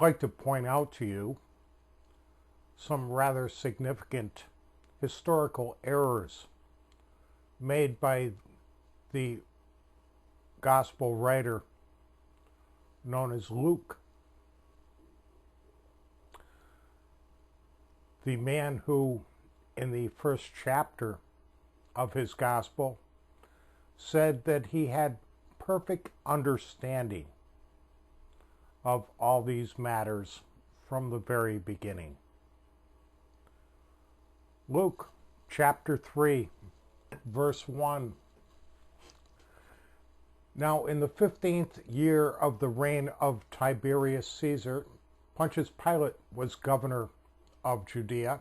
like to point out to you some rather significant historical errors made by the gospel writer known as Luke, the man who, in the first chapter of his gospel, said that he had perfect understanding of all these matters from the very beginning. Luke chapter 3, verse 1. Now in the 15th year of the reign of Tiberius Caesar, Pontius Pilate was governor of Judea,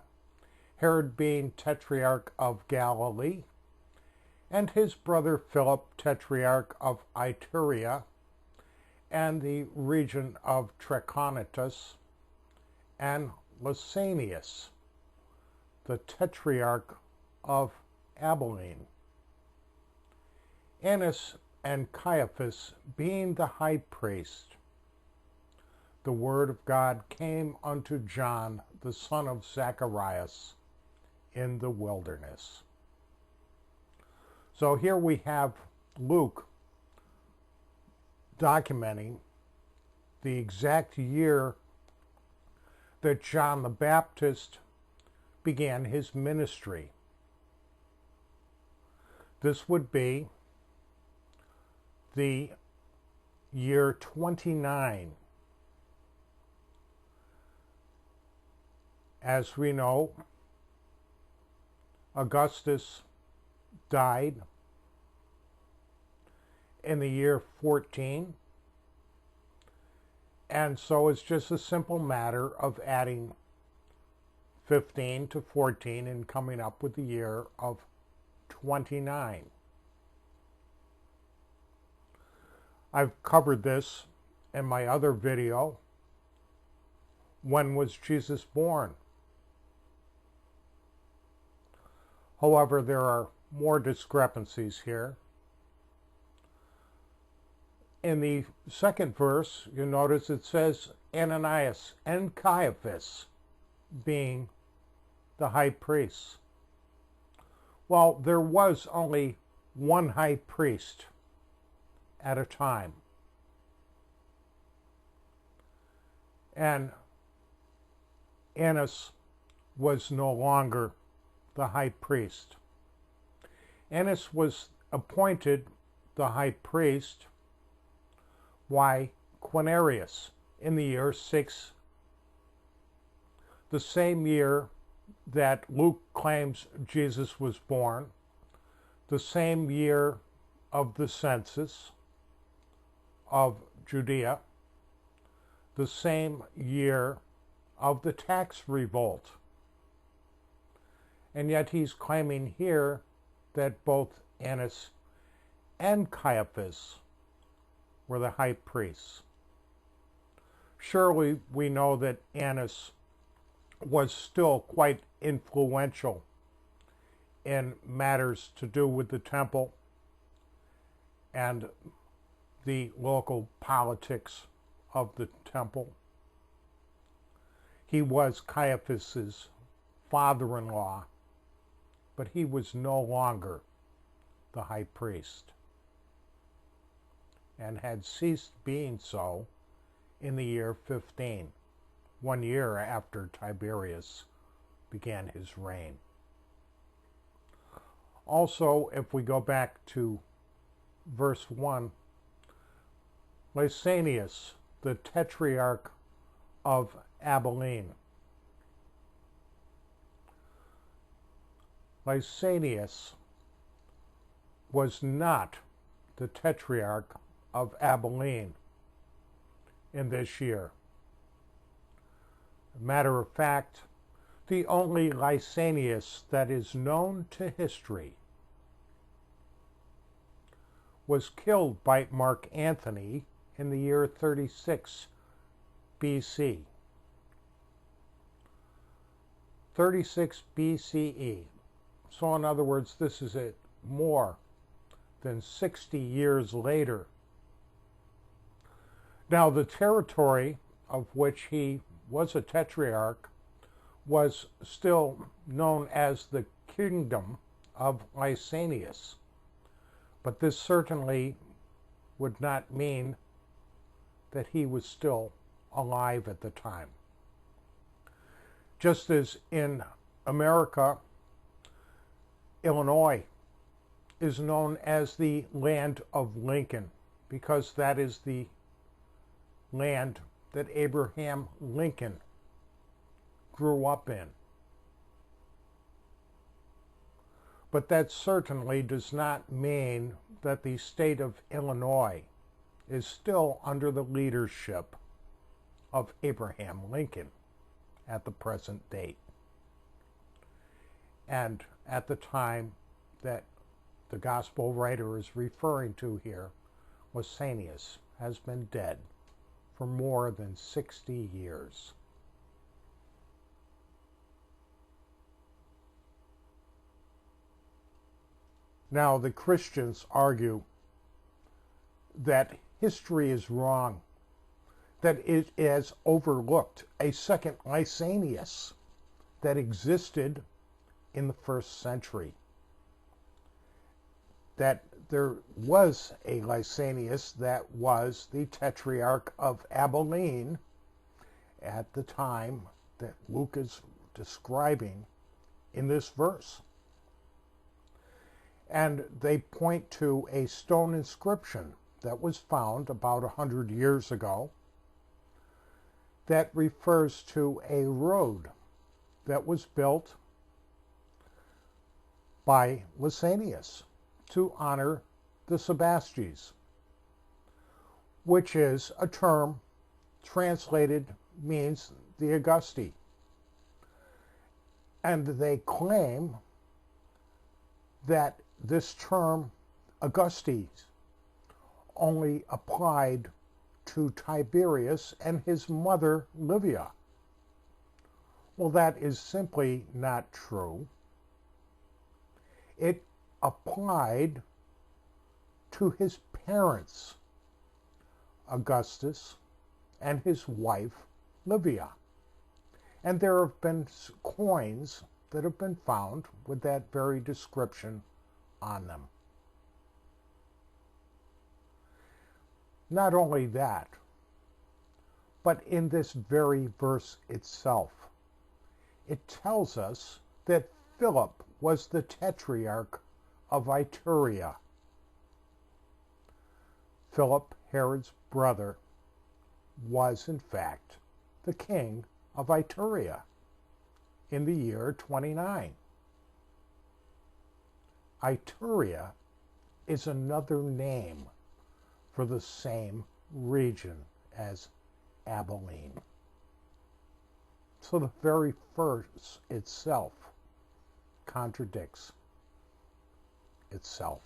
Herod being tetrarch of Galilee, and his brother Philip tetrarch of Ituraea, and the region of Trachonitis, and Lysanias, the tetrarch of Abilene. Annas and Caiaphas being the high priest, the word of God came unto John, the son of Zacharias, in the wilderness. So here we have Luke documenting the exact year that John the Baptist began his ministry. This would be the year 29. As we know, Augustus died in the year 14, and so it's just a simple matter of adding 15 to 14 and coming up with the year of 29. I've covered this in my other video, When Was Jesus Born? However, there are more discrepancies here. In the second verse, you notice it says Ananias and Caiaphas being the high priests. Well, there was only one high priest at a time. And Annas was no longer the high priest. Annas was appointed the high priest by Quirinius in the year 6, the same year that Luke claims Jesus was born, the same year of the census of Judea, the same year of the tax revolt. And yet he's claiming here that both Annas and Caiaphas were the high priests. Surely we know that Annas was still quite influential in matters to do with the temple and the local politics of the temple. He was Caiaphas's father-in-law, but he was no longer the high priest and had ceased being so in the year 15, 1 year after Tiberius began his reign. Also, if we go back to verse 1, Lysanias, the tetrarch of Abilene. Lysanias was not the tetrarch of Abilene in this year. Matter of fact, the only Lysanias that is known to history was killed by Marc Anthony in the year 36 BC. 36 BCE. So in other words, this is more than 60 years later. Now the territory of which he was a tetrarch, was still known as the kingdom of Lysanias. But this certainly would not mean that he was still alive at the time. Just as in America, Illinois is known as the land of Lincoln, because that is the land that Abraham Lincoln grew up in. But that certainly does not mean that the state of Illinois is still under the leadership of Abraham Lincoln at the present date. And at the time that the gospel writer is referring to here, Lysanias has been dead for more than 60 years. Now, the Christians argue that history is wrong, that it has overlooked a second Lysanias that existed in the first century. That there was a Lysanias that was the tetrarch of Abilene at the time that Luke is describing in this verse. And they point to a stone inscription that was found about 100 years ago that refers to a road that was built by Lysanias to honor the Sebastes, which is a term translated means the Augusti. And they claim that this term Augustes only applied to Tiberius and his mother Livia. Well, that is simply not true. It applied to his parents, Augustus, and his wife, Livia. And there have been coins that have been found with that very description on them. Not only that, but in this very verse itself, it tells us that Philip was the tetrarch of Ituraea. Philip, Herod's brother, was in fact the king of Ituraea in the year 29. Ituraea is another name for the same region as Abilene. So the very verse itself contradicts itself.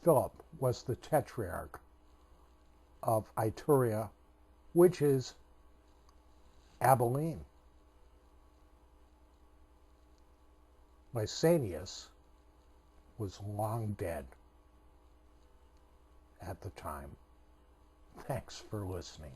Philip was the tetrarch of Ituraea, which is Abilene. Lysanias was long dead at the time. Thanks for listening.